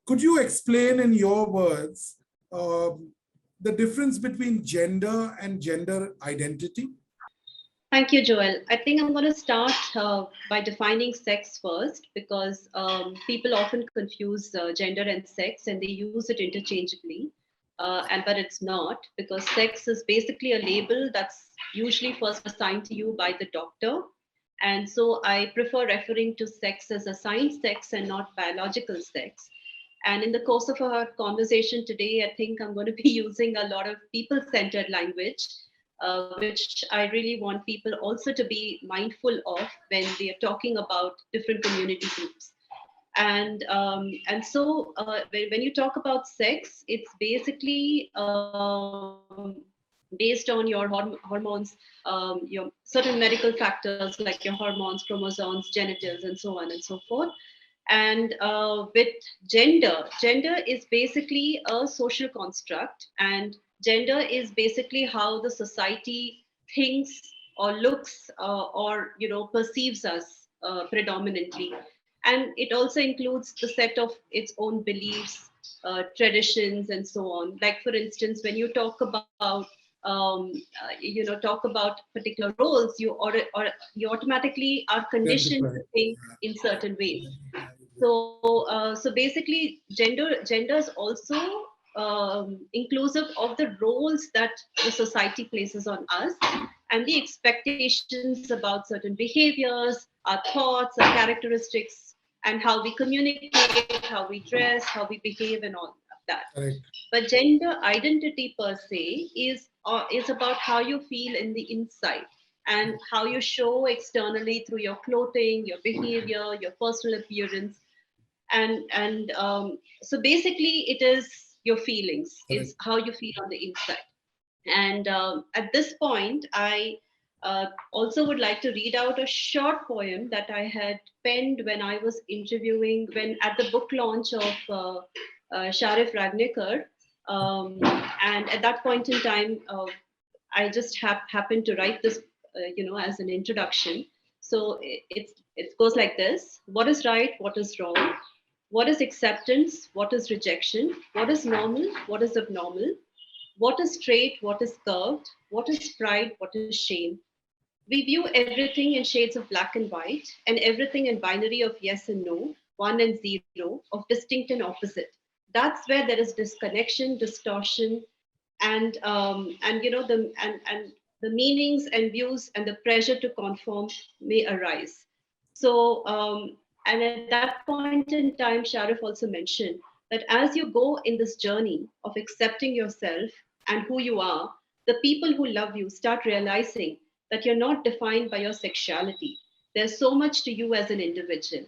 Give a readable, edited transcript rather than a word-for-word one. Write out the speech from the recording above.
Could you explain in your words the difference between gender and gender identity? Thank you, Joel. I think I'm going to start by defining sex first, because people often confuse gender and sex, and they use it interchangeably. But it's not, because sex is basically a label that's usually first assigned to you by the doctor. And so I prefer referring to sex as assigned sex and not biological sex. And in the course of our conversation today, I think I'm going to be using a lot of people centered language, which I really want people also to be mindful of when they are talking about different community groups. And so when you talk about sex, it's basically based on your hormones, your certain medical factors like your hormones, chromosomes, genitals, and so on and so forth. And with gender is basically a social construct, and gender is basically how the society thinks or looks or perceives us predominantly. And it also includes the set of its own beliefs, traditions, and so on. Like, for instance, when you talk about talk about particular roles, or you automatically are conditioned to think in certain ways. So basically, gender is also inclusive of the roles that the society places on us, and the expectations about certain behaviors, our thoughts, our characteristics, and how we communicate, how we dress, how we behave, and all of that. Correct. But gender identity per se is about how you feel in the inside, and how you show externally through your clothing, your behavior, your personal appearance. And so basically, it is your feelings. It's how you feel on the inside. And at this point, I also would like to read out a short poem that I had penned when I was interviewing, when at the book launch of Sharif Ragnikar. And at that point in time, I just happened to write this, as an introduction. So it goes like this: what is right? What is wrong? What is acceptance? What is rejection? What is normal? What is abnormal? What is straight? What is curved? What is pride? What is shame? We view everything in shades of black and white, and everything in binary of yes and no, one and zero, of distinct and opposite. That's where there is disconnection, distortion, and the meanings and views and the pressure to conform may arise. So and at that point in time, Sharif also mentioned that as you go in this journey of accepting yourself and who you are, the people who love you start realizing that you're not defined by your sexuality. There's so much to you as an individual.